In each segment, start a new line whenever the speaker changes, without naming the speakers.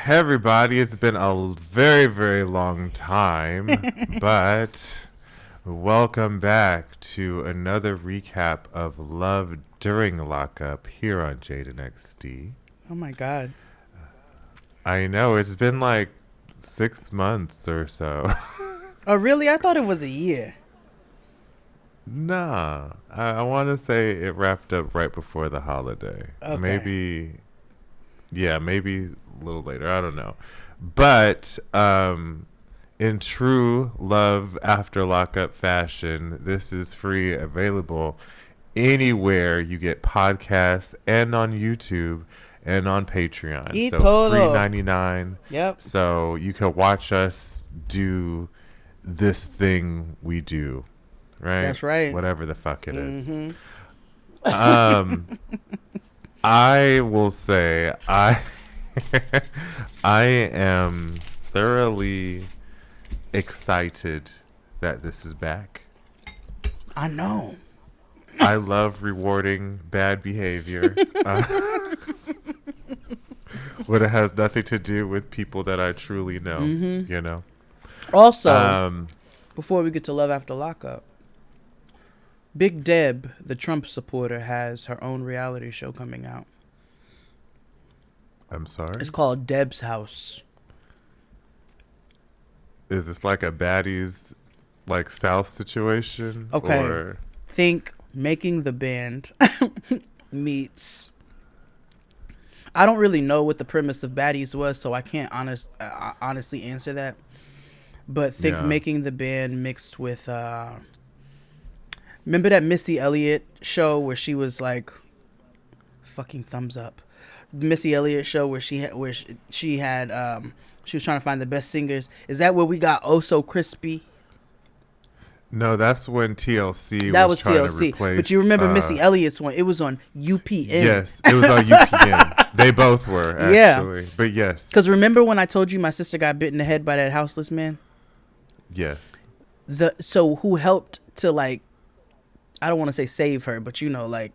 Hey everybody, it's been a very, very long time, but welcome back to another recap of Love During Lockup here on Jade and XD.
Oh my God.
I know, it's been like 6 months or so.
Oh, really? I thought it was a year.
Nah, I want to say it wrapped up right before the holiday.
Okay.
Maybe a little later, I don't know. But in true Love After Lockup fashion, this is free, available anywhere you get podcasts and on YouTube and on Patreon.
Eat
So free
polo.
99.
Yep.
So you can watch us do this thing we do, right?
That's right.
Whatever the fuck it is.
Mm-hmm.
Um, I will say I am thoroughly excited that this is back.
I know.
I love rewarding bad behavior when it has nothing to do with people that I truly know,
Mm-hmm.
you know?
Also, before we get to Love After Lockup, Big Deb, the Trump supporter, has her own reality show coming out.
I'm sorry?
It's called Deb's House.
Is this like a baddies, like South situation?
Okay.
Or
Think Making the Band meets... I don't really know what the premise of Baddies was, so I can't honestly answer that. But think
Yeah.
Making the Band mixed with... remember that Missy Elliott show where she was like... Fucking thumbs up. Missy Elliott show where she was trying to find the best singers. Is that where we got Oh So Crispy?
No, that's when TLC
That
was
was
trying to
TLC.
replace.
But you remember Missy Elliott's one? It was on UPN.
Yes, it was on UPN. They both were, actually.
Yeah.
But yes.
Because remember when I told you my sister got bit in the head by that houseless man?
Yes.
So who helped to, like, I don't want to say save her, but like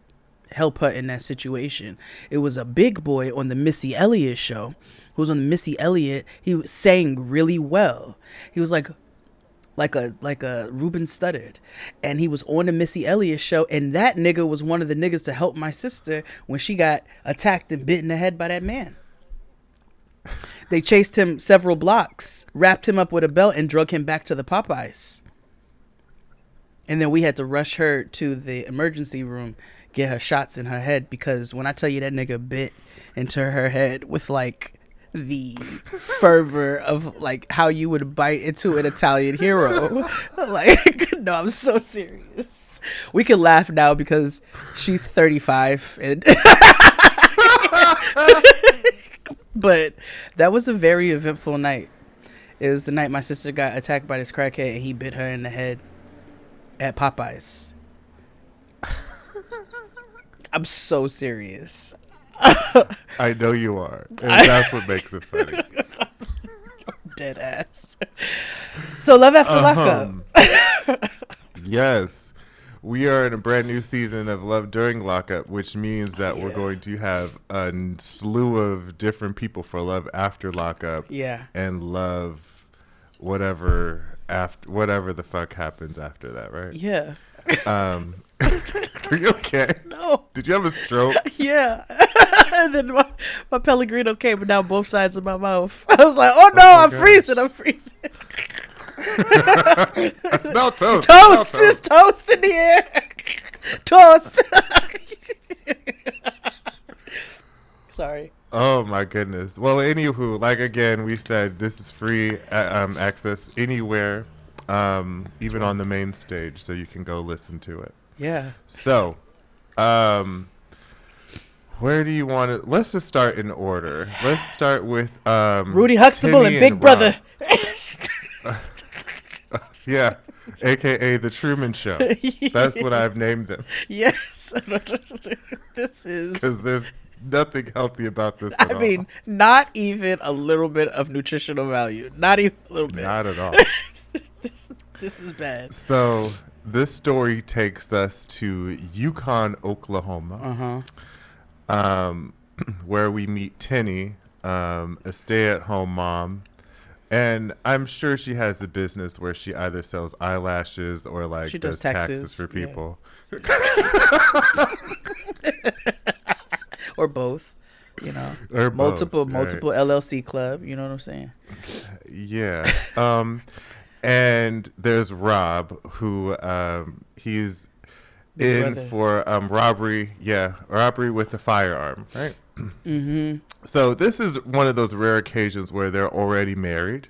help her in that situation? It was a big boy on the Missy Elliott show who was on the Missy Elliott. He was sang really well. He was like a Ruben Studdard, and he was on the Missy Elliott show, and that nigga was one of the niggas to help my sister when she got attacked and bit in the head by that man. They chased him several blocks, wrapped him up with a belt, and drug him back to the Popeyes. And then we had to rush her to the emergency room, get her shots in her head, because when I tell you that nigga bit into her head with like the fervor of like how you would bite into an Italian hero. Like, no, I'm so serious. We can laugh now because she's 35 and but that was a very eventful night. It was the night my sister got attacked by this crackhead and he bit her in the head at Popeyes. I'm so serious.
I know you are. And that's what makes it funny.
Dead ass. So Love After Lockup.
Yes. We are in a brand new season of Love During Lockup, which means that we're going to have a slew of different people for Love After Lockup.
Yeah.
And Love whatever the fuck happens after that, right?
Yeah.
Are you okay?
No.
Did you have a stroke?
Yeah. And then my Pellegrino came down both sides of my mouth. I was like, oh no, I'm
gosh.
freezing.
I smell toast.
Toast. There's toast in the air. Toast. Sorry.
Oh my goodness. Well, anywho, like again, we said this is free access anywhere, even on the main stage, so you can go listen to it.
Yeah.
So, where do you want to? Let's just start in order. Let's start with
Rudy Huxtable
Timmy
and Big Brother.
Yeah, aka the Truman Show. That's what I've named them.
Yes. This is.
Because there's nothing healthy about this.
I mean, not even a little bit of nutritional value. Not even a little bit.
Not at all.
This is bad.
So this story takes us to Yukon, Oklahoma, where we meet Tenny, a stay-at-home mom. And I'm sure she has a business where she either sells eyelashes or like
She
does
does
taxes
taxes,
for
yeah.
people.
Or both. You know,
Or both. Right.
multiple LLC club. You know what I'm saying?
Yeah. And there's Rob, who he's
The
in
brother.
for robbery. Yeah, robbery with a firearm. Right.
Mm-hmm.
So this is one of those rare occasions where they're already married.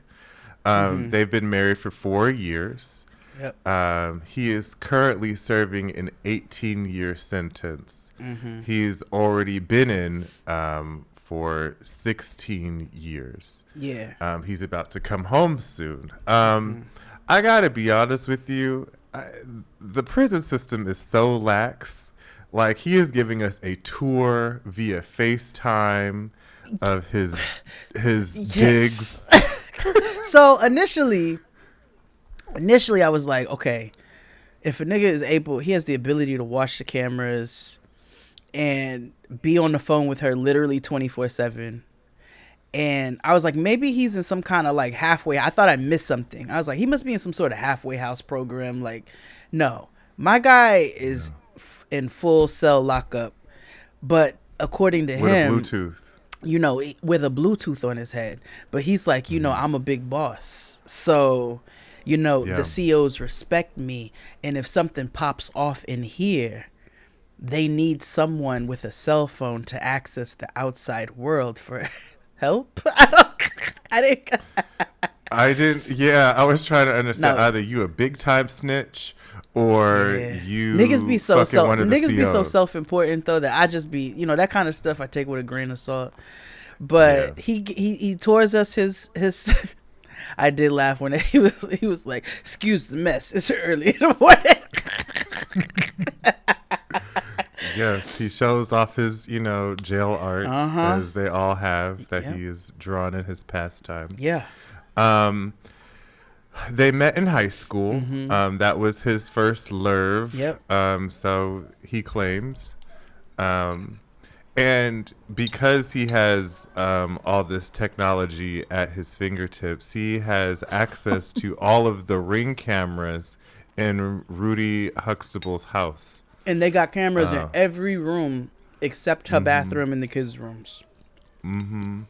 Mm-hmm.
They've been married for 4 years.
Yep.
He is currently serving an 18-year sentence.
Mm-hmm.
He's already been in for 16 years.
Yeah.
He's about to come home soon.
Mm-hmm.
I gotta be honest with you. The prison system is so lax. Like, he is giving us a tour via FaceTime of his digs.
So initially I was like, okay, if a nigga is able, he has the ability to watch the cameras and be on the phone with her literally 24/7. And I was like, maybe he's in some kind of like halfway. I thought I missed something. I was like, he must be in some sort of halfway house program. Like, no, my guy is in full cell lockup. But according to
With
him,
a Bluetooth.
you know, with a Bluetooth on his head. But he's like, you know, I'm a big boss. So, you know,
Yeah.
the COs respect me. And if something pops off in here, they need someone with a cell phone to access the outside world for help.
I didn't. Yeah, I was trying to understand.
No.
Either you a big time snitch, or
Yeah.
you
Niggas be so
fucking one of the
niggas be so
COs.
self-important though that I just be, you know, that kind of stuff I take with a grain of salt. But he tours us his I did laugh when he was like, "Excuse the mess. It's early in the morning."
Yes, he shows off his, jail art, as they all have, that he is drawn in his pastime.
Yeah.
They met in high school. That was his first love.
Yep.
So he claims. And because he has all this technology at his fingertips, he has access to all of the Ring cameras in Rudy Huxtable's house.
And they got cameras in every room except her bathroom and the kids' rooms.
Mm-hmm.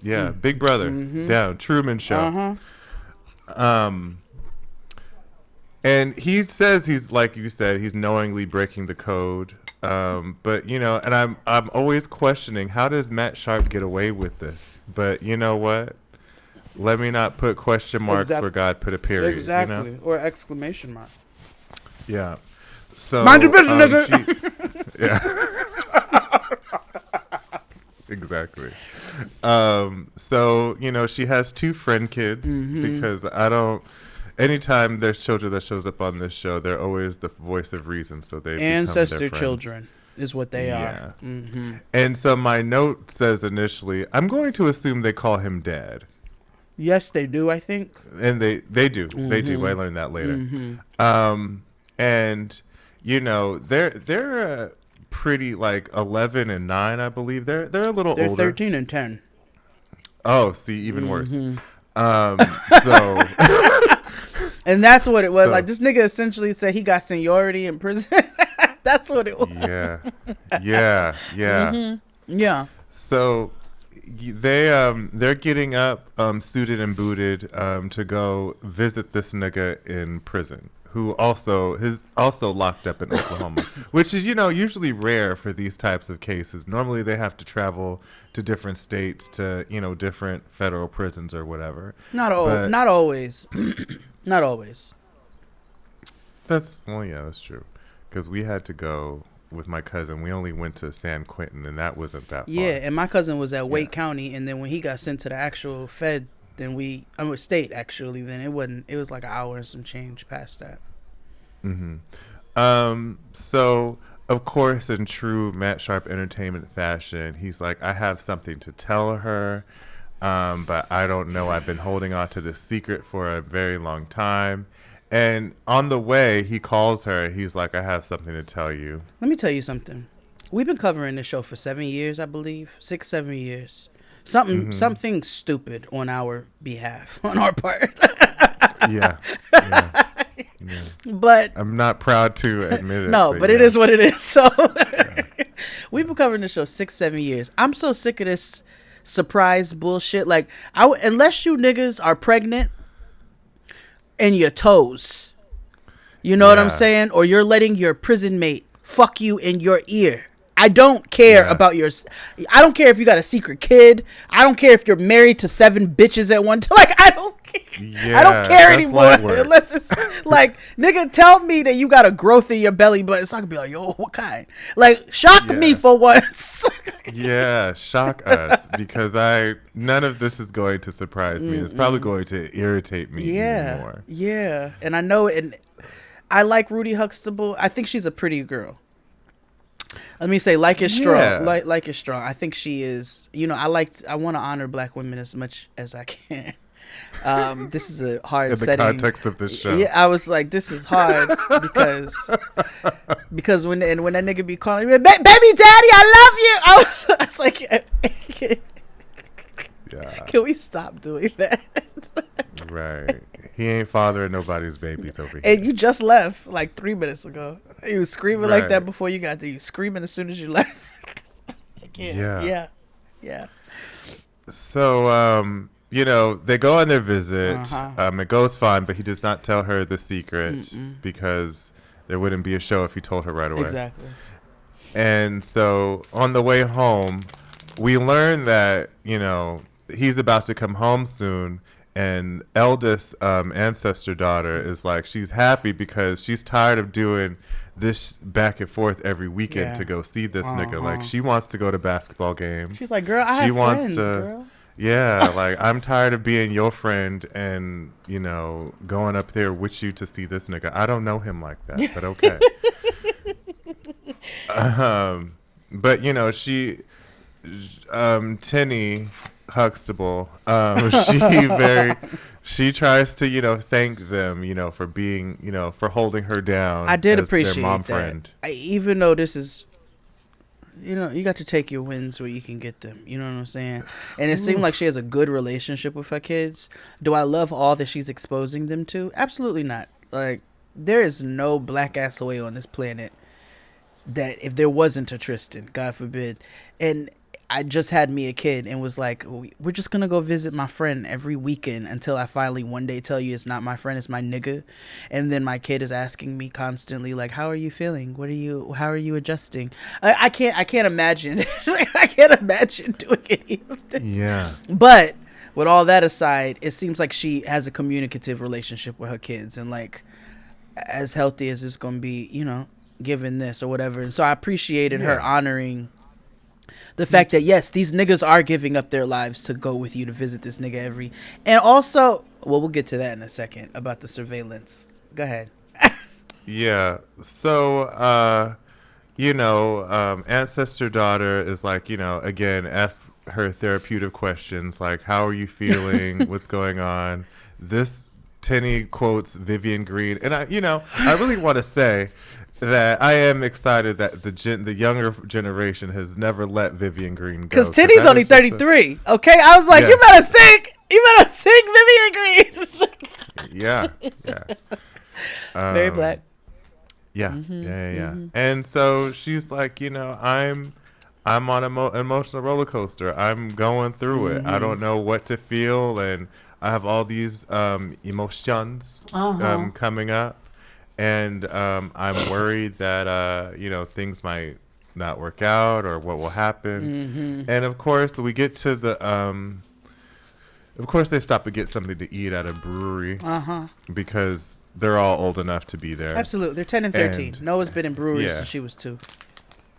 Yeah, Big Brother, down, Truman Show. And he says he's, like you said, he's knowingly breaking the code. But and I'm always questioning, how does Matt Sharp get away with this? But you know what? Let me not put question marks where God put a period.
Exactly, or exclamation mark.
Yeah. So
mind your business, nigga.
Yeah. Exactly. So she has 2 friend kids because anytime there's children that shows up on this show, they're always the voice of reason. So they
ancestor
become their
children is what they are.
And so my note says initially, I'm going to assume they call him Dad.
Yes, they do. I think.
And they do. They do. I learned that later. And they're pretty, like 11 and 9, I believe. They're a little
They're
older.
13 and 10.
Oh, see, even worse. So
and that's what it was.
So-
Like, this nigga essentially said he got seniority in prison. That's what it was.
Yeah.
Yeah.
So they're getting up suited and booted to go visit this nigga in prison, who is also locked up in Oklahoma, which is usually rare for these types of cases. Normally they have to travel to different states to different federal prisons or whatever.
Not always. Not always.
That's true, because we had to go with my cousin. We only went to San Quentin, and that wasn't that far.
Yeah, and my cousin was at Wake County, and then when he got sent to the actual Fed, then state actually, then it was like an hour and some change past that.
So of course, in true Matt Sharp entertainment fashion, he's like, I have something to tell her, but I don't know. I've been holding on to this secret for a very long time. And on the way, he calls her. He's like, I have something to tell you.
Let me tell you something. We've been covering this show for 7 years, I believe. 6, 7 years. Something stupid on our behalf, on our part.
Yeah. Yeah. Yeah.
But
I'm not proud to admit it.
no, but
yeah.
it is what it is. So
Yeah.
we've been covering this show 6-7 years. I'm so sick of this surprise bullshit. Like, unless you niggas are pregnant in your toes, you know what I'm
Yeah.
saying? Or you're letting your prison mate fuck you in your ear. I don't care about your. I don't care if you got a secret kid. I don't care if you're married to 7 bitches at one time. Like, I don't care.
Yeah,
I don't care anymore.
light work.
Unless it's like, nigga, tell me that you got a growth in your belly button. So I can be like, yo, what kind? Like, shock me for once.
Yeah, shock us, because none of this is going to surprise me. It's probably going to irritate me even more.
Yeah, and I know, and I like Rudy Huxtable. I think she's a pretty girl. Let me say, like is strong.
Yeah.
Like is strong. I think she is. You know, I want to honor black women as much as I can. This is a hard
In the
setting.
context of this show.
Yeah, I was like, this is hard because when that nigga be calling me, baby daddy, I love you. I was like, can we stop doing that?
Right. He ain't fathering nobody's babies over here.
And you just left like 3 minutes ago. You was screaming like that
Right.
before you got there. You screaming as soon as you left.
Yeah.
Yeah.
So, they go on their visit.
Uh-huh.
It goes fine, but he does not tell her the secret because there wouldn't be a show if he told her right away.
Exactly.
And so on the way home, we learn that, he's about to come home soon. And eldest ancestor daughter is like, she's happy because she's tired of doing this back and forth every weekend to go see this nigga. Like, she wants to go to basketball games.
She's like, girl, I have friends, girl.
Yeah, like, I'm tired of being your friend and, going up there with you to see this nigga. I don't know him like that, but okay. But, Tinny Huxtable, she tries to thank them for being for holding her down.
I did
as
appreciate
their mom
that.
friend.
Even though this is, you got to take your wins where you can get them. You know what I'm saying? And it seemed like she has a good relationship with her kids. Do I love all that she's exposing them to? Absolutely not. Like, there is no black ass away on this planet that if there wasn't a Tristan, God forbid, and I just had me a kid and was like, we're just gonna go visit my friend every weekend until I finally one day tell you it's not my friend, it's my nigga. And then my kid is asking me constantly, like, how are you feeling? How are you adjusting? I can't imagine. I can't imagine doing any of this.
Yeah.
But with all that aside, it seems like she has a communicative relationship with her kids, and like, as healthy as it's gonna be, given this or whatever. And so I appreciated her honoring the fact that, yes, these niggas are giving up their lives to go with you to visit this nigga and also, we'll get to that in a second about the surveillance. Go ahead.
Yeah. So, ancestor daughter is like, again, ask her therapeutic questions like, how are you feeling? What's going on? This Tinny quotes Vivian Green. And I really want to say that I am excited that the younger generation has never let Vivian Green go.
Because Tinny's only 33. Okay, I was like, you better sing Vivian Green.
Yeah.
Very black.
Yeah, yeah. And so she's like, I'm on an emotional roller coaster. I'm going through it. I don't know what to feel, and I have all these emotions coming up. And I'm worried that, things might not work out or what will happen. And, of course, we get to the of course, they stop to get something to eat at a brewery because they're all old enough to be there.
Absolutely. They're 10 and 13. Noah's been in breweries since she was 2.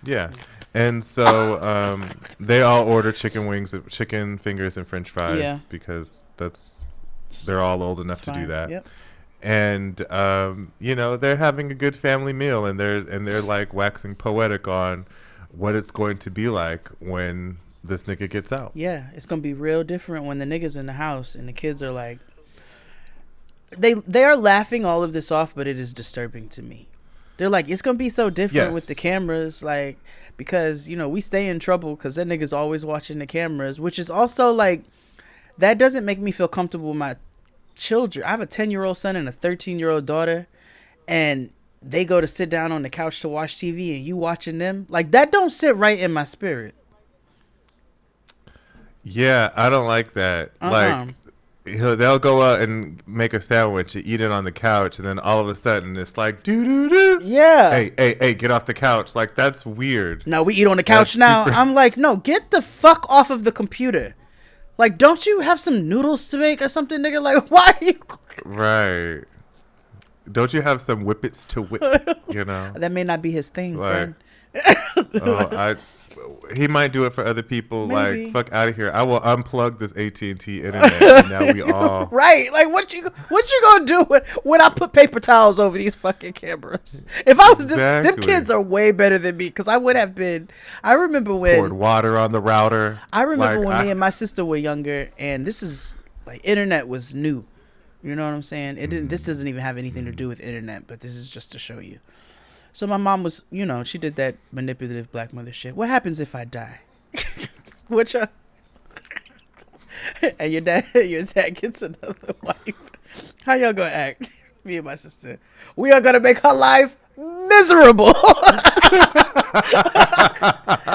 Yeah. And so they all order chicken fingers and French fries because they're all old enough to do that.
Yep.
And they're having a good family meal, and they're like waxing poetic on what it's going to be like when this nigga gets out.
Yeah, it's gonna be real different when the nigga's in the house and the kids are like, they are laughing all of this off, but it is disturbing to me. They're like, it's gonna be so different with the
Yes.
cameras, like, because we stay in trouble because that nigga's always watching the cameras, which is also like, that doesn't make me feel comfortable with my children. I have a 10-year-old son and a 13-year-old daughter, and they go to sit down on the couch to watch TV, and you watching them, like, that don't sit right in my spirit.
Yeah, I don't like that.
Uh-uh.
Like, they'll go out and make a sandwich and eat it on the couch, and then all of a sudden it's like, doo doo doo.
Yeah.
Hey, get off the couch. Like, that's weird.
No, we eat on the couch
That's
now.
super-
I'm like, no, get the fuck off of the computer. Like, don't you have some noodles to make or something, nigga? Like, why are you?
Right. Don't you have some whippets to whip? You know?
That may not be his thing,
Like,
friend.
he might do it for other people.
Maybe.
Like, fuck out of here. I will unplug this AT&T internet. And now we all.
Right? Like, what you gonna do when I put paper towels over these fucking cameras? If I was them
Exactly.
kids are way better than me, because I would have been. I remember when
Poured water on the router.
I remember
Like,
when me and my sister were younger, and this is like, internet was new. You know what I'm saying? It didn't. This doesn't even have anything to do with internet, but this is just to show you. So my mom was, she did that manipulative black mother shit. What happens if I die? What you and your dad gets another wife. How y'all gonna act? Me and my sister. We are gonna make her life miserable.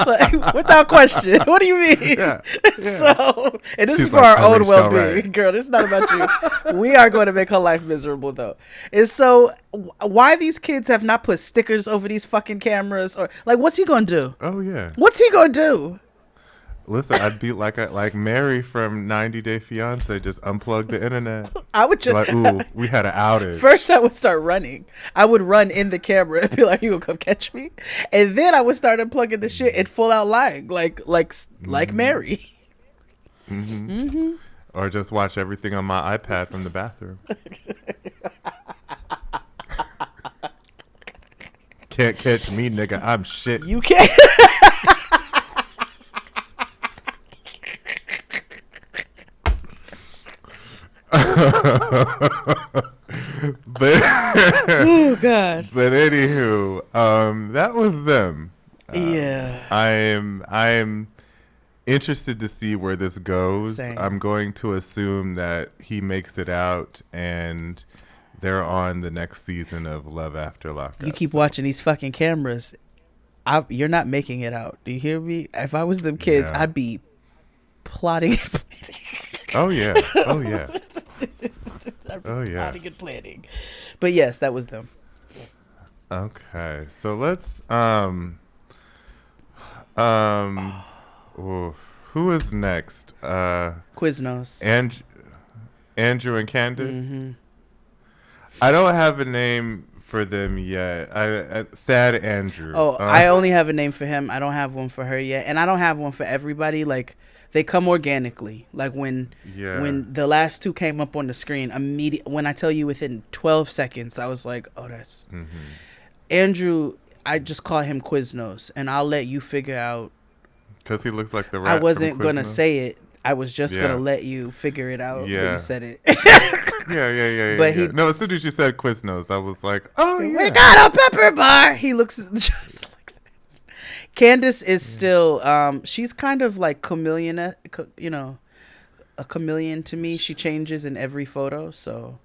Like, without question. What do you mean?
Yeah.
So, and this
She's
is for
like,
our
"I
own
reached out
well-being,
right."
girl. This is not about you. We are going to make her life miserable, though. And so, why these kids have not put stickers over these fucking cameras, or like, what's he gonna do?
Oh, yeah.
What's he gonna do?
Listen, I'd be like Mary from 90 Day Fiance, just unplug the internet.
I would just
Like, ooh, we had an outage.
first I would start running. I would run in the camera and be like, "You gonna come catch me?" And then I would start unplugging the shit and full out lying, like Mary.
Or just watch everything on my iPad from the bathroom. Can't catch me, nigga. I'm shit.
You can't.
But
Oh God.
but anywho, that was them.
Yeah.
I am interested to see where this goes.
Same.
I'm going to assume that he makes it out and they're on the next season of Love After Lockup.
You keep watching these fucking cameras. You're not making it out. Do you hear me? If I was them kids,
Yeah.
I'd be plotting and planning.
Oh yeah. Oh yeah. Oh yeah.
Plotting and planning. But yes, that was them.
Okay. So let's ooh, who is next?
Quiznos.
Andrew and Candace.
Mm-hmm.
I don't have a name for them yet. Sad Andrew.
Oh, I only have a name for him. I don't have one for her yet, and I don't have one for everybody. Like, they come organically. Like when the last two came up on the screen, when I tell you within 12 seconds, I was like, oh, that's Andrew. I just call him Quiznos, and I'll let you figure out.
Because he looks like the rat.
I wasn't
from
gonna
Quiznos.
say it. I was just
Yeah.
gonna let you figure it out when
Yeah.
you said it.
Yeah.
But
yeah.
he-
No, as soon as you said Quiznos, I was like, oh yeah.
We got a pepper bar. He looks just like that. Candace is still, she's kind of like chameleon, a chameleon to me. She changes in every photo, so.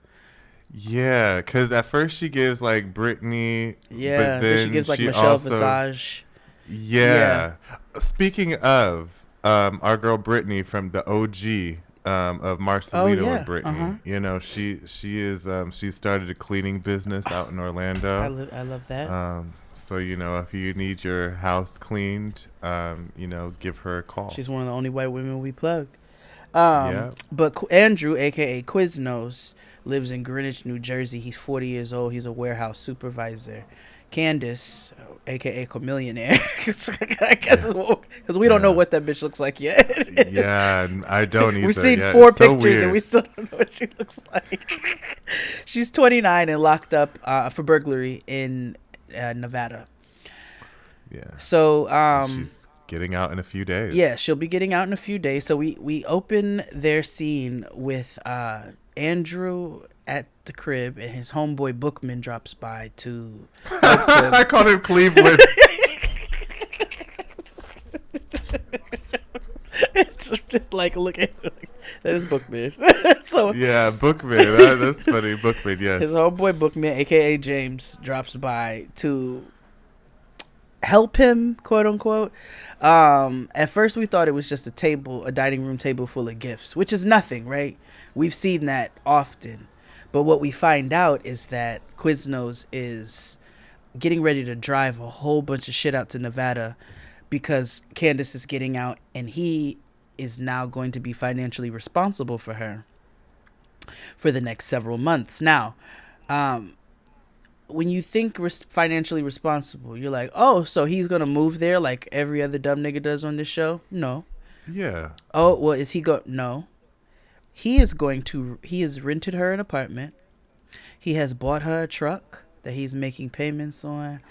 Yeah, because at first she gives like Britney.
Yeah,
but
then she gives like Michelle
also,
Visage.
Yeah. Speaking of our girl Britney from the OG of Marcelino and Britney, you know, she is she started a cleaning business out in Orlando.
I love that.
So you know, if you need your house cleaned, you know, give her a call.
She's one of the only white women we plugged.
Yeah.
But Andrew, aka Quiznos, lives in Greenwich, New Jersey. He's 40 years old. He's a warehouse supervisor. Candace, aka Chameleonaire, I guess because we don't know what that bitch looks like yet.
Yeah, I don't either.
We've seen
Yeah,
4
it's so
pictures
weird.
and we still don't know what she looks like. She's 29 and locked up for burglary in Nevada.
Yeah.
So
she's getting out in a few days.
yeah, she'll be getting out in a few days. So we open their scene with Andrew at the crib, and his homeboy Bookman drops by to help him.
I called him Cleveland.
It's like, look at that is Bookman. So
Yeah, Bookman. That's funny. Bookman, yes.
his homeboy Bookman, aka James, drops by to help him, quote unquote. At first we thought it was just a dining room table full of gifts, which is nothing, right? We've seen that often. But what we find out is that Quiznos is getting ready to drive a whole bunch of shit out to Nevada because Candace is getting out, and he is now going to be financially responsible for her for the next several months. Now, when you think financially responsible, you're like, oh, so he's going to move there like every other dumb nigga does on this show? No.
Yeah.
Oh, well, is he No. He has rented her an apartment. He has bought her a truck that he's making payments on.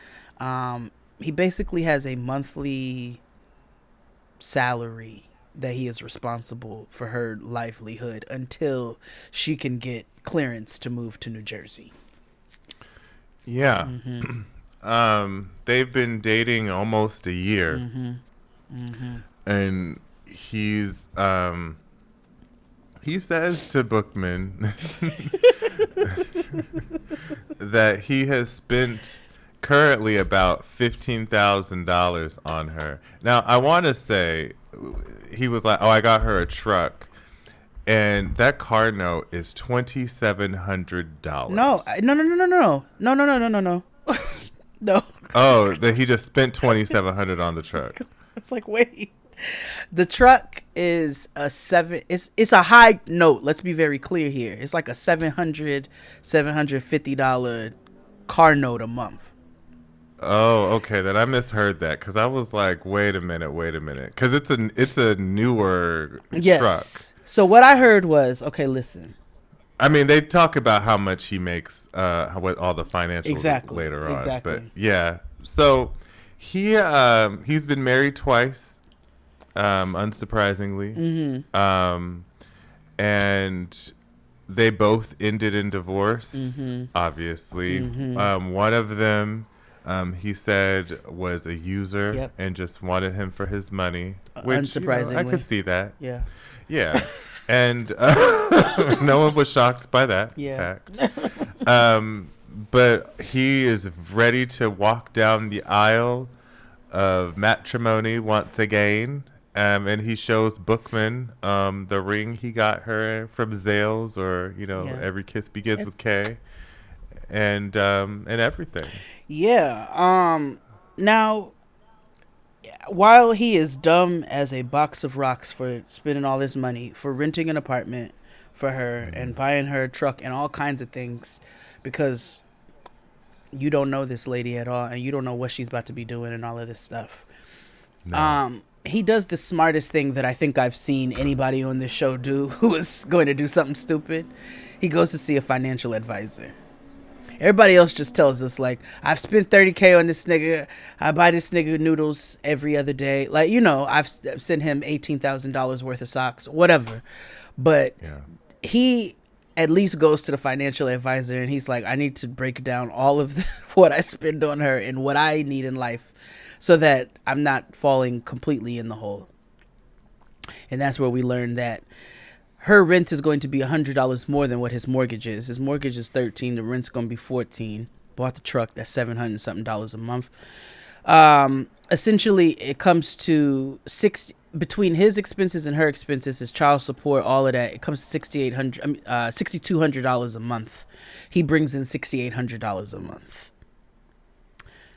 He basically has a monthly salary that he is responsible for her livelihood until she can get clearance to move to New Jersey.
Yeah.
Mm-hmm.
They've been dating almost a year.
Mm-hmm. Mm-hmm.
And he says to Bookman that he has spent currently about $15,000 on her. Now, I want to say he was like, "Oh, I got her a truck," and that car note is $2,700.
No. No.
Oh, that he just spent $2,700 on the truck.
It's like, wait. The truck is it's a high note. Let's be very clear here. It's like a $750 car note a month.
Oh, okay. Then I misheard that because I was like, wait a minute, because it's a newer truck.
So what I heard was, okay, listen.
I mean, they talk about how much he makes, what all the financials later on.
Exactly.
But yeah, so he's been married twice, unsurprisingly, and they both ended in divorce. Obviously, one of them, he said, was a user and just wanted him for his money. Which,
unsurprisingly,
I could see that.
Yeah.
And no one was shocked by that fact. But he is ready to walk down the aisle of matrimony once again. And he shows Bookman the ring he got her from Zales, or Every Kiss Begins with K, and everything.
Yeah. Now, while he is dumb as a box of rocks for spending all this money for renting an apartment for her and buying her a truck and all kinds of things, because you don't know this lady at all and you don't know what she's about to be doing and all of this stuff. No. He does the smartest thing that I think I've seen anybody on this show do who is going to do something stupid. He goes to see a financial advisor. Everybody else just tells us, like, I've spent $30K on this nigga. I buy this nigga noodles every other day. Like, I've sent him $18,000 worth of socks, whatever. But he at least goes to the financial advisor and he's like, I need to break down all of what I spend on her and what I need in life so that I'm not falling completely in the hole. And that's where we learn that her rent is going to be $100 more than what his mortgage is. His mortgage is $13,000. The rent's going to be $14,000. Bought the truck. That's $700 something a month. Essentially, it comes to between his expenses and her expenses, his child support, all of that. It comes to $6,200 a month. He brings in $6,800 a month.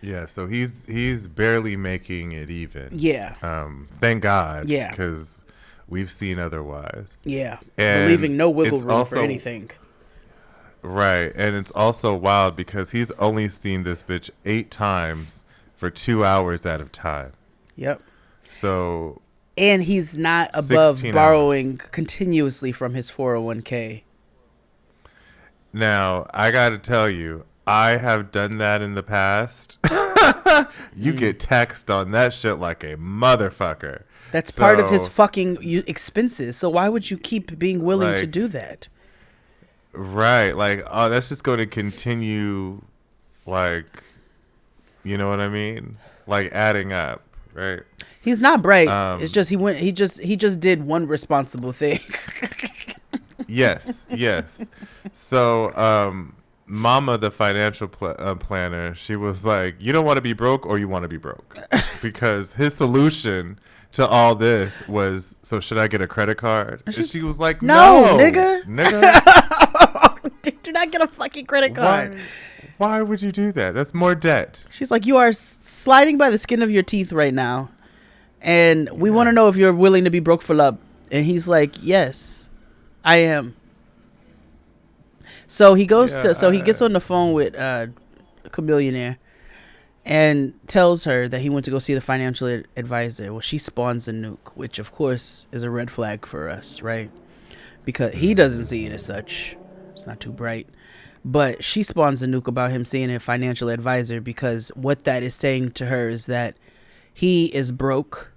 Yeah, so he's barely making it even.
Yeah.
Thank God.
Yeah.
Because we've seen otherwise.
Yeah.
And
leaving no wiggle room for anything.
Right. And it's also wild because he's only seen this bitch 8 times for 2 hours at a time.
Yep.
So.
And he's not above borrowing continuously from his 401k.
Now, I got to tell you, I have done that in the past. You get taxed on that shit like a motherfucker.
That's part of his fucking expenses. So why would you keep being willing to do that?
Right. Like, oh, that's just going to continue, like, you know what I mean? Like adding up, right?
He's not bright. It's
Um,
just he just did one responsible thing.
yes, yes. So, Mama, the financial planner, she was like, "You don't want to be broke, or you want to be broke," because his solution to all this was, "So should I get a credit card?" And she was like,
No,
"No,
nigga.
nigga,
Do not get a fucking credit card.
why? Why would you do that? That's more debt."
She's like, you are sliding by the skin of your teeth right now, and we want to know if you're willing to be broke for love. And he's like, yes, I am. So he goes so he gets on the phone with a chameleonaire and tells her that he went to go see the financial advisor. Well, she spawns a nuke, which of course is a red flag for us, right? Because he doesn't see it as such. It's not too bright. But she spawns a nuke about him seeing a financial advisor, because what that is saying to her is that he is broke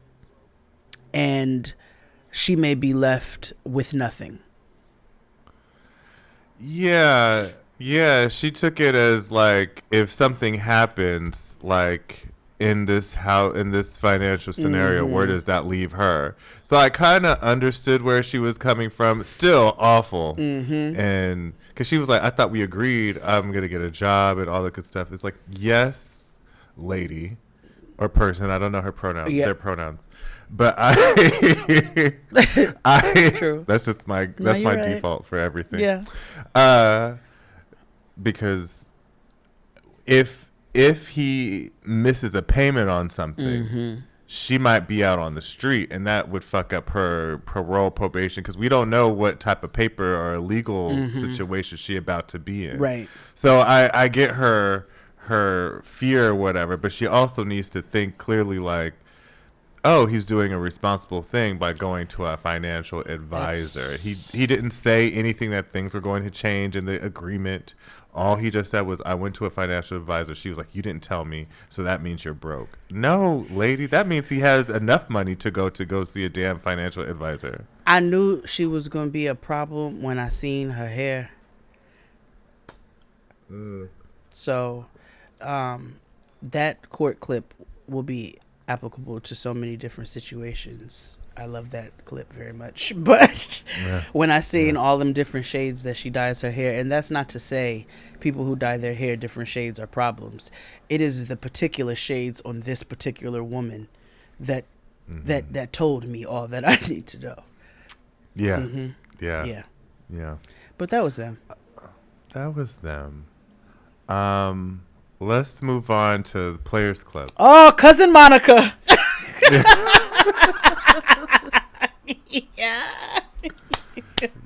and she may be left with nothing.
Yeah, yeah. She took it as like, if something happens, like in this financial scenario, where does that leave her? So I kind of understood where she was coming from. Still awful, and because she was like, I thought we agreed I'm gonna get a job and all that good stuff. It's like, yes, lady or person. I don't know her pronouns.
Yeah.
Their pronouns. But I
True.
that's just my
No,
that's
you're
my
right.
default for everything.
Yeah.
Because if he misses a payment on something, she might be out on the street, and that would fuck up her parole probation, because we don't know what type of paper or legal situation she about to be in.
Right.
So I get her fear or whatever, but she also needs to think clearly, like, oh, he's doing a responsible thing by going to a financial advisor. He didn't say anything that things were going to change in the agreement. All he just said was, I went to a financial advisor. She was like, you didn't tell me, so that means you're broke. No, lady, that means he has enough money to go see a damn financial advisor.
I knew she was going to be a problem when I seen her hair. So that court clip will be applicable to so many different situations. I love that clip very much. But when I seen all them different shades that she dyes her hair, and that's not to say people who dye their hair different shades are problems. It is the particular shades on this particular woman that that told me all that I need to know.
Yeah.
Yeah.
Yeah.
But that was them.
That was them. Let's move on to the Players Club.
Oh, Cousin Monica. Yeah.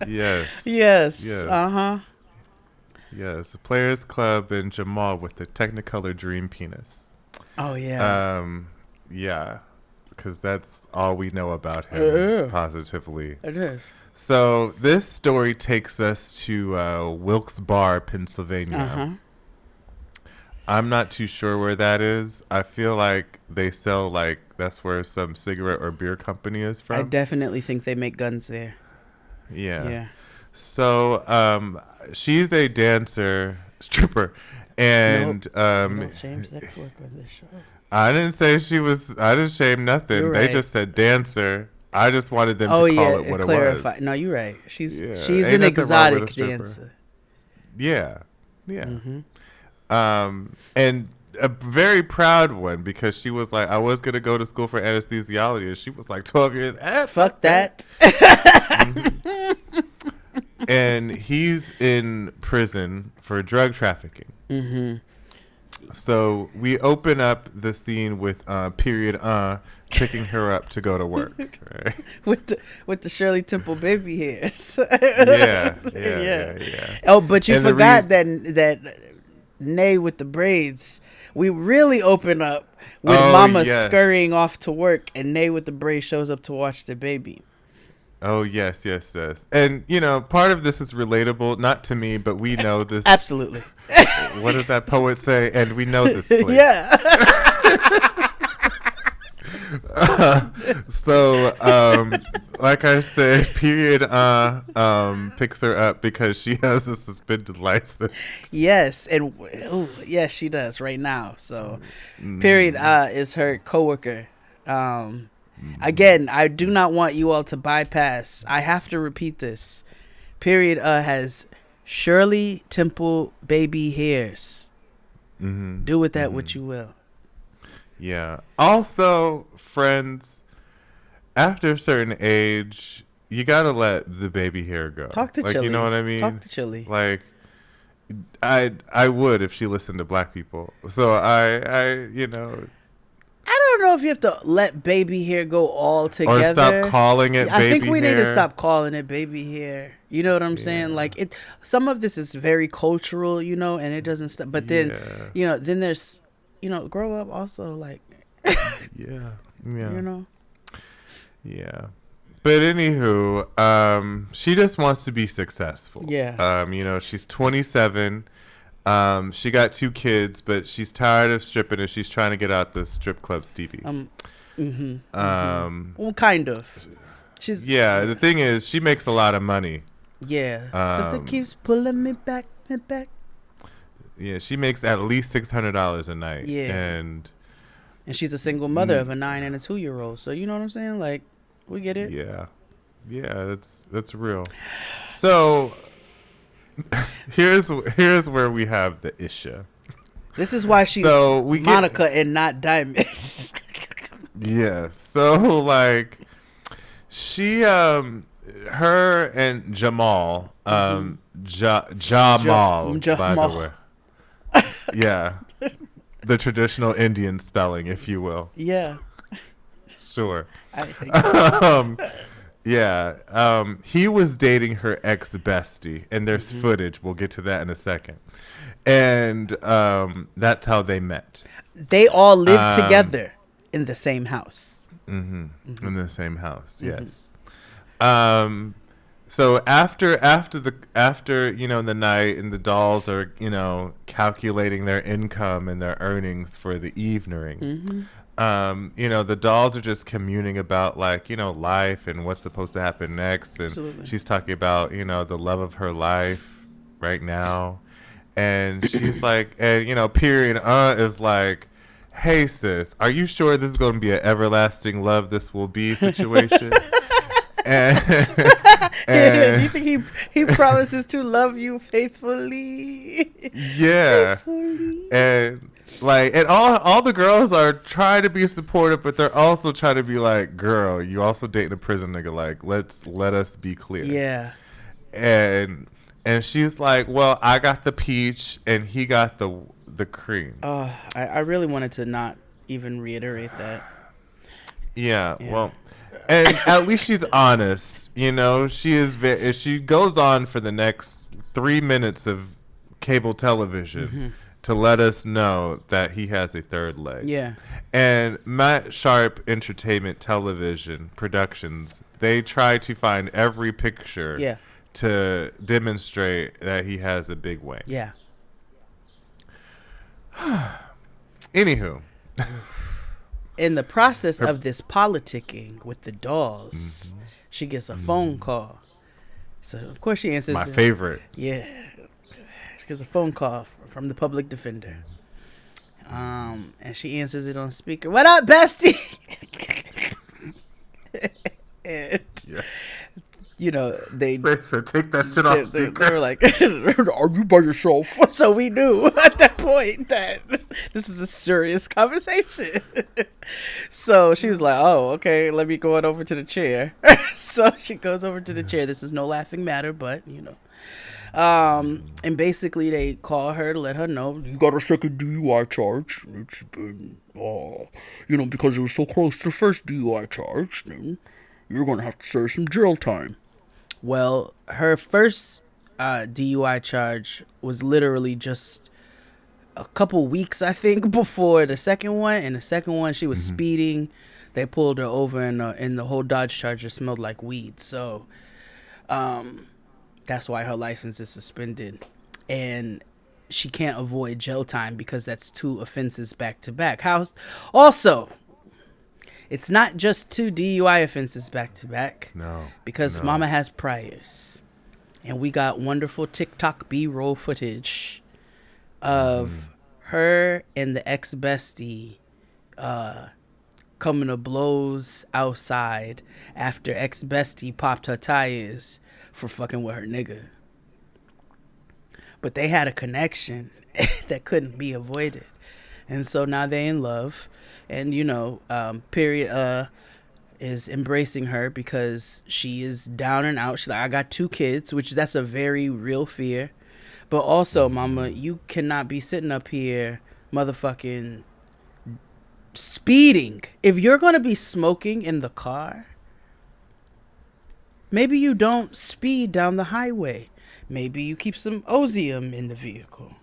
Yes.
Yes.
Yes.
Uh-huh.
Yes. The Players Club and Jamal with the Technicolor Dream Penis.
Oh, yeah.
Yeah. Because that's all we know about him positively.
It is.
So this story takes us to Wilkes Barre, Pennsylvania.
Uh-huh.
I'm not too sure where that is. I feel like they sell, like, that's where some cigarette or beer company is from.
I definitely think they make guns there.
Yeah.
Yeah.
So she's a dancer, stripper, and
We don't shame sex work on this show.
I didn't say she was. I didn't shame nothing.
You're
They
right.
just said dancer. I just wanted them to call it what
clarify.
it was.
No, you're right. She's
Yeah.
she's
Ain't
an
nothing wrong with
exotic
a stripper.
dancer.
Yeah. And a very proud one, because she was like, I was gonna go to school for anesthesiology, and she was like 12 years.
Fuck that.
And he's in prison for drug trafficking. So we open up the scene with period picking her up to go to work, right?
with the Shirley Temple baby hairs.
Yeah.
Oh, but you
And the
forgot that Nay with the braids. We really open up with Mama scurrying off to work, and Nay with the braids shows up to watch the baby.
Oh, yes. And, you know, part of this is relatable, not to me, but we know this.
Absolutely.
What does that poet say? And we know this place.
Yeah.
So, like I said, period. Picks her up because she has a suspended license.
Yes, and yes, she does right now. So, period.
Mm,
Is her coworker. Again, I do not want you all to bypass. I have to repeat this. Period. Has Shirley Temple baby hairs. Do with that what you will.
Yeah. Also, friends, after a certain age, you gotta let the baby hair go.
Talk to
like,
Chili.
you know what I mean?
Talk to Chili.
Like, I would if she listened to black people. So I you know,
I don't know if you have to let baby hair go all
or
together.
stop calling it.
I
baby
think we
hair.
need to stop calling it baby hair. You know what I'm saying? Like it. Some of this is very cultural, you know, and it doesn't stop. But then, you know, then there's, you know, grow up also. Like,
yeah.
you know.
Yeah. But anywho, she just wants to be successful.
Yeah.
You know, she's 27. She got 2 kids, but she's tired of stripping and she's trying to get out the strip club Stevie.
Well, kind of. She's
the thing is, she makes a lot of money.
Yeah. Something keeps pulling me back.
Yeah, she makes at least $600 a night.
Yeah. And she's a single mother of a 9 and a 2-year-old. So you know what I'm saying? Like, we get it.
Yeah. Yeah, that's real. So here's where we have the issue.
This is why she's Monica and not Diamond.
Yeah. So like she her and Jamal Jamal by the way. Yeah. The traditional Indian spelling, if you will.
Yeah.
Sure.
I think so.
He was dating her ex-bestie, and there's footage. We'll get to that in a second. And that's how they met.
They all lived together in the same house.
In the same house, yes. So after you know the night, and the dolls are, you know, calculating their income and their earnings for the evening. You know, the dolls are just communing about, like, you know, life and what's supposed to happen next. And
Absolutely.
She's talking about, you know, the love of her life right now. And she's like, and, you know, period is like, hey, sis, are you sure this is going to be an everlasting love this will be situation? and
Do you think he promises to love you faithfully?
Yeah. And like, and all the girls are trying to be supportive, but they're also trying to be like, girl, you also dating a prison nigga. Like, let us be clear.
Yeah.
And she's like, well, I got the peach and he got the cream.
I really wanted to not even reiterate that.
Yeah. Well, and at least she's honest. You know, she goes on for the next 3 minutes of cable television to let us know that he has a third leg.
Yeah.
And Matt Sharp Entertainment Television Productions, they try to find every picture to demonstrate that he has a big wang.
Yeah.
Anywho.
In the process of this politicking with the dolls, she gets a phone call. So, of course, she answers.
My favorite.
Yeah. She gets a phone call from the public defender. And she answers it on speaker. What up, bestie? And, you know, they
take that shit off
they were like, are you by yourself? So we knew at that point that this was a serious conversation. So she was like, oh, okay, let me go on over to the chair. So she goes over to the chair. This is no laughing matter, but, you know. And basically they call her to let her know, you got a second DUI charge. It's been, you know, because it was so close to the first DUI charge, then you're going to have to serve some jail time. Well, her first DUI charge was literally just a couple weeks, I think, before the second one. And the second one, she was speeding. They pulled her over, and the whole Dodge Charger smelled like weed. So that's why her license is suspended. And she can't avoid jail time because that's 2 offenses back to back. Also, It's not just 2 DUI offenses back to back.
No.
Because
no.
Mama has priors. And we got wonderful TikTok B-roll footage of her and the ex-bestie coming to blows outside after ex-bestie popped her tires for fucking with her nigga. But they had a connection that couldn't be avoided. And so now they in love. And, you know, Period is embracing her because she is down and out. She's like, I got 2 kids, which that's a very real fear. But also, Mama, you cannot be sitting up here motherfucking speeding. If you're going to be smoking in the car, maybe you don't speed down the highway. Maybe you keep some Ozium in the vehicle.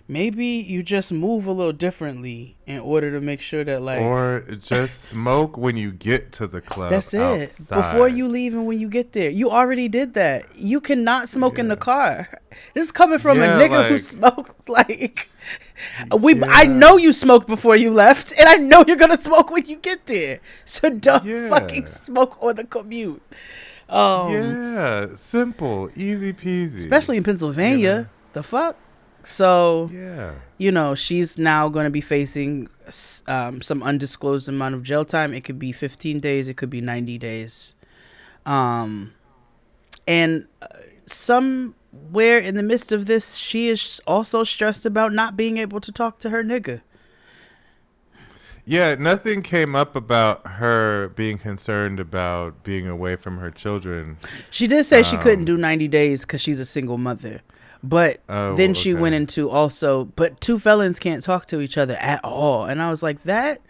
Maybe you just move a little differently in order to make sure that, like...
Or just smoke when you get to the club.
That's it.
Outside.
Before you leave and when you get there. You already did that. You cannot smoke in the car. This is coming from a nigga who smoked, like... I know you smoked before you left, and I know you're going to smoke when you get there. So don't fucking smoke on the commute.
Simple. Easy peasy.
Especially in Pennsylvania. The fuck? So,
yeah,
you know, she's now going to be facing some undisclosed amount of jail time. It could be 15 days. It could be 90 days. And somewhere in the midst of this, she is also stressed about not being able to talk to her nigga.
Yeah, nothing came up about her being concerned about being away from her children.
She did say she couldn't do 90 days because she's a single mother. But then she went into also, but 2 felons can't talk to each other at all. And I was like, that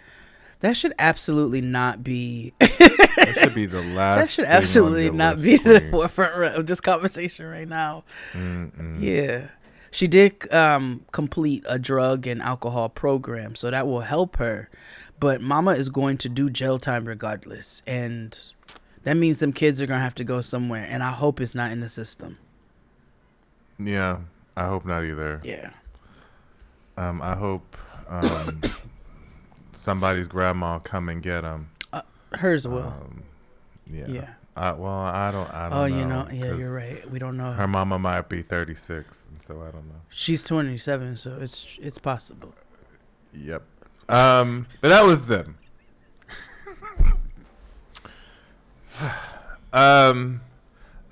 should absolutely not be.
That should be the last.
That should absolutely not be the forefront of this conversation right now. Yeah. She did complete a drug and alcohol program, so that will help her. But Mama is going to do jail time regardless. And that means them kids are going to have to go somewhere. And I hope it's not in the system.
Yeah, I hope not either.
Yeah.
I hope somebody's grandma come and get them.
Hers will.
Yeah. Well, I don't know.
Oh, you know, yeah, you're right. We don't know.
Her mama might be 36, and so I don't know.
She's 27, so it's possible.
Yep. But that was them.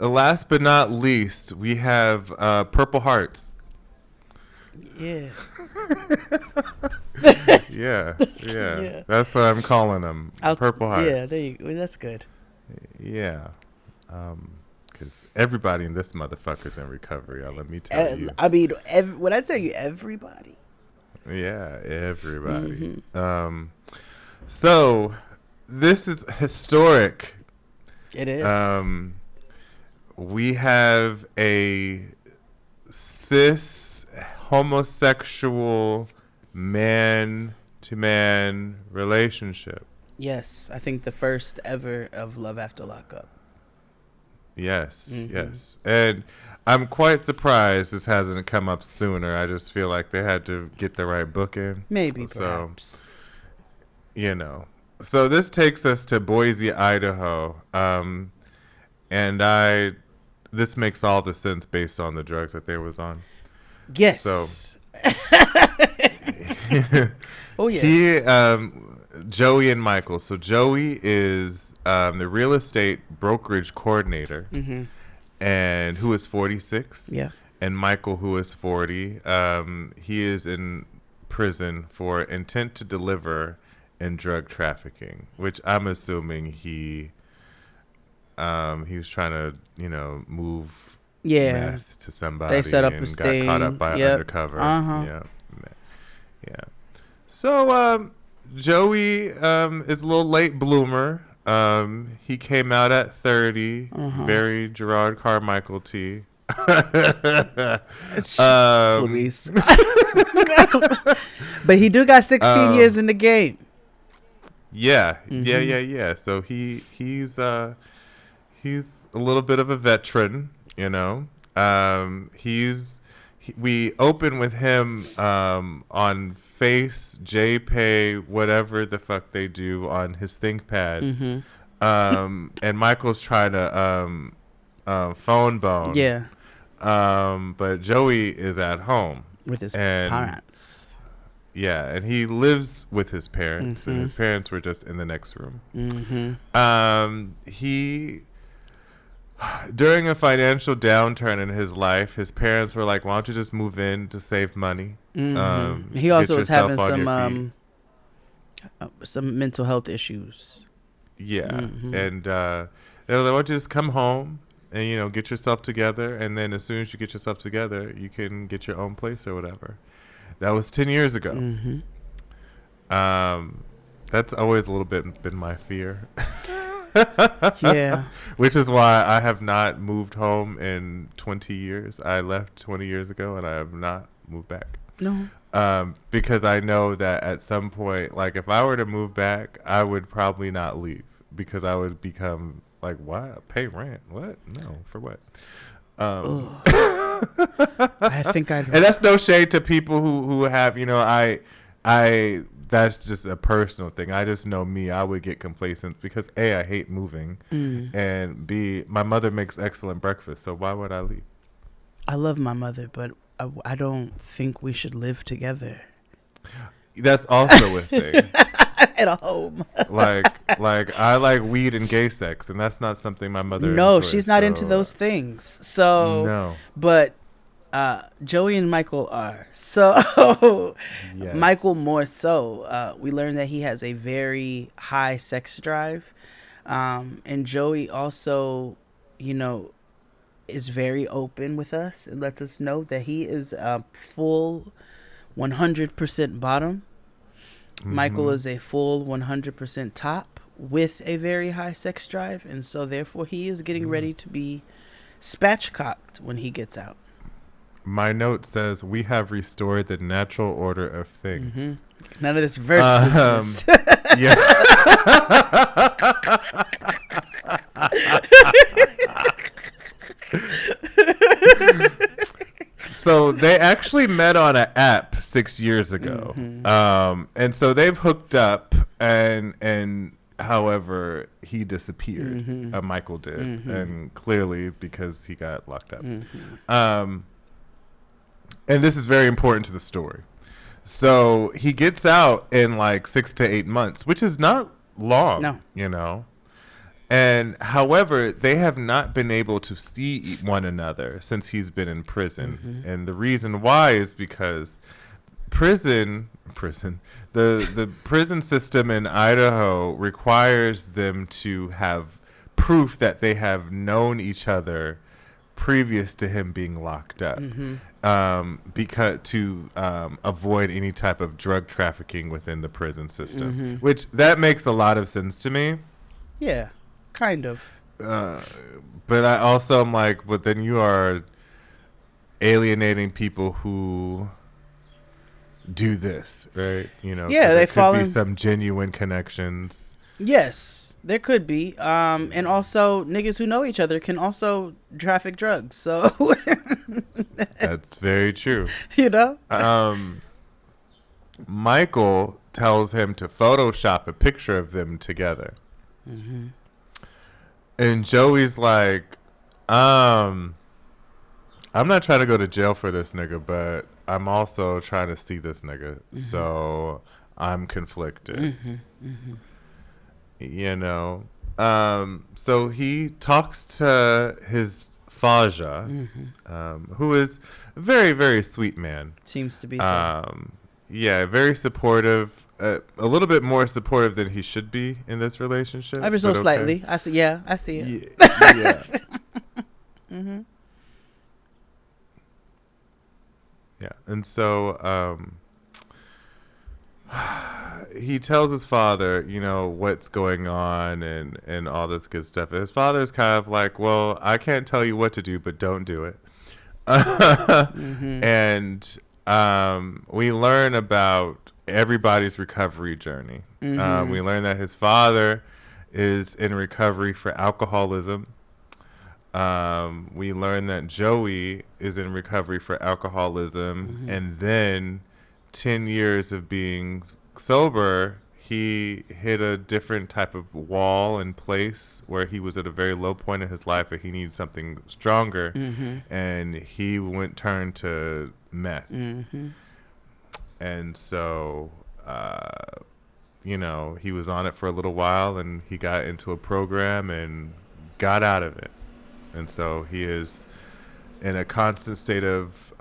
Last but not least, we have Purple Hearts.
Yeah.
yeah. That's what I'm calling them. Purple Hearts.
Yeah, there you go. That's good.
Yeah. Because everybody in this motherfucker's in recovery. Let me tell you.
I mean, when I tell you everybody.
Yeah, everybody. So this is historic.
It is.
We have a cis homosexual man-to-man relationship.
Yes, I think the first ever of Love After Lockup.
Yes, yes. And I'm quite surprised this hasn't come up sooner. I just feel like they had to get the right book in.
Maybe, perhaps.
You know. So this takes us to Boise, Idaho. And this makes all the sense based on the drugs that they was on.
Yes.
So
oh yes.
Joey and Michael. So Joey is the real estate brokerage coordinator, and who is 46.
Yeah.
And Michael, who is 40. He is in prison for intent to deliver and drug trafficking, which I'm assuming he was trying to, move meth to somebody.
They set up
and
a sting.
got caught up by undercover. Yeah. So Joey is a little late bloomer. He came out at 30, very Gerard Carmichael T.
Please. But he do got 16 years in the game.
Yeah. So he's a little bit of a veteran, we open with him on Face, JPay, whatever the fuck they do on his ThinkPad. And Michael's trying to phone bone.
Yeah.
But Joey is at home
With his
and
parents.
Yeah, and he lives with his parents, and his parents were just in the next room. He, during a financial downturn in his life, his parents were like, "Why don't you just move in to save money?"
He also was having some mental health issues.
Yeah, and they were like, "Why don't you just come home and get yourself together, and then as soon as you get yourself together, you can get your own place or whatever." That was 10 years ago. That's always a little bit been my fear.
Yeah.
Which is why I have not moved home in 20 years. I left 20 years ago and I have not moved back.
No.
Because I know that at some point, like if I were to move back, I would probably not leave because I would become like, why? Pay rent? What? No, for what?
I think I'd.
And that's no shade to people who have, I that's just a personal thing. I just know me. I would get complacent because A, I hate moving, and B, my mother makes excellent breakfast. So why would I leave?
I love my mother, but I don't think we should live together.
That's also a thing.
At home.
like I like weed and gay sex, and that's not something my mother.
No,
enjoys,
she's not into those things. So
no.
But Joey and Michael are. So
Yes.
Michael more so. We learned that he has a very high sex drive. And Joey also, is very open with us and lets us know that he is a full 100% bottom. Michael is a full 100% top with a very high sex drive. And so therefore he is getting ready to be spatchcocked when he gets out.
My note says we have restored the natural order of things.
None of this verse business.
Yeah. So they actually met on an app 6 years ago, and so they've hooked up, and however he disappeared. Michael did, and clearly because he got locked up. And this is very important to the story. So he gets out in like 6 to 8 months, which is not long, And however, they have not been able to see one another since he's been in prison. And the reason why is because the prison system in Idaho requires them to have proof that they have known each other previous to him being locked up, because to avoid any type of drug trafficking within the prison system, which that makes a lot of sense to me.
Yeah, kind of.
But I also am like, but then you are alienating people who do this, right?
Yeah,
there could be some genuine connections.
Yes, there could be. And also niggas who know each other can also traffic drugs. So
That's very true. Michael tells him to Photoshop a picture of them together. And Joey's like, I'm not trying to go to jail for this nigga, but I'm also trying to see this nigga. So I'm conflicted. So he talks to his Faja, who is a very, very sweet man.
Seems to be so.
Yeah, very supportive. A little bit more supportive than he should be in this relationship.
Ever so slightly. I see. Yeah, I see it.
Yeah. Yeah, and so he tells his father, what's going on and all this good stuff. And his father's kind of like, well, I can't tell you what to do, but don't do it. And we learn about everybody's recovery journey. We learn that his father is in recovery for alcoholism. We learn that Joey is in recovery for alcoholism, and then 10 years of being sober, he hit a different type of wall and place where he was at a very low point in his life and he needed something stronger. And he turned to meth. And so, he was on it for a little while and he got into a program and got out of it. And so he is in a constant state of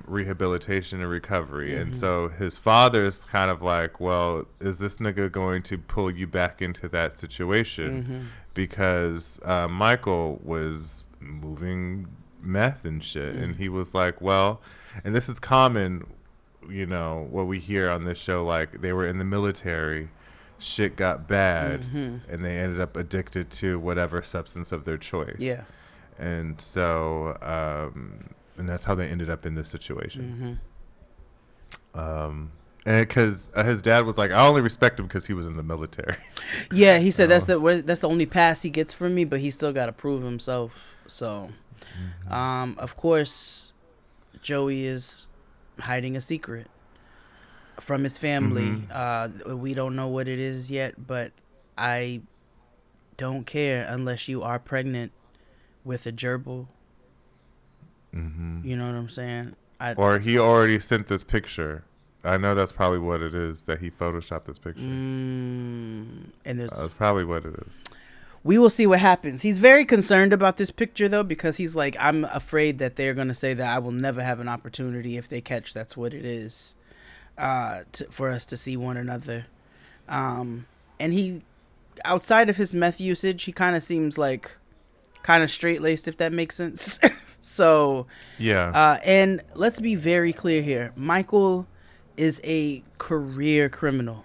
rehabilitation and recovery. And so his father's kind of like, well, is this nigga going to pull you back into that situation? Because Michael was moving meth and shit. And he was like, well, and this is common, what we hear on this show, like they were in the military, shit got bad, and they ended up addicted to whatever substance of their choice.
Yeah.
And so, and that's how they ended up in this situation. And because his dad was like, I only respect him because he was in the military.
Yeah, he said that's the only pass he gets from me, but he still got to prove himself. So, of course, Joey is hiding a secret from his family. We don't know what it is yet, but I don't care unless you are pregnant with a gerbil. You know what I'm saying?
Or he already sent this picture. I know that's probably what it is, that he photoshopped this picture. And that's probably what it is.
We will see what happens. He's very concerned about this picture, though, because he's like, I'm afraid that they're going to say that I will never have an opportunity if they catch that's what it is, for us to see one another. And he, outside of his meth usage, he kind of seems like kind of straight-laced, if that makes sense. So,
yeah.
And let's be very clear here. Michael is a career criminal.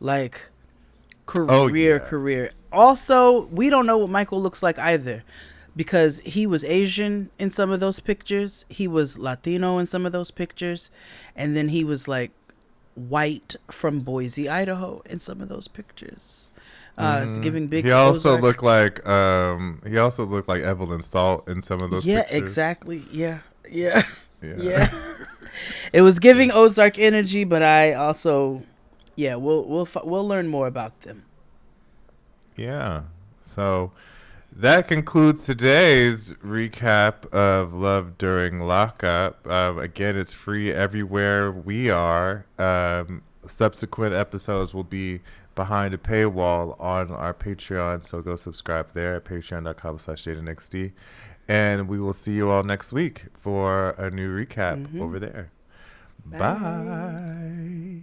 Like, career. Also, we don't know what Michael looks like either, because he was Asian in some of those pictures. He was Latino in some of those pictures. And then he was like white from Boise, Idaho in some of those pictures. It's giving big.
He also looked like Evelyn Salt in some of those pictures.
Yeah, exactly. Yeah. It was giving Ozark energy, but I also, we'll learn more about them.
Yeah. So that concludes today's recap of Love During Lockup. Again, it's free everywhere we are. Subsequent episodes will be behind a paywall on our Patreon, so go subscribe there at patreon.com/Jade and XD. And we will see you all next week for a new recap over there. Bye.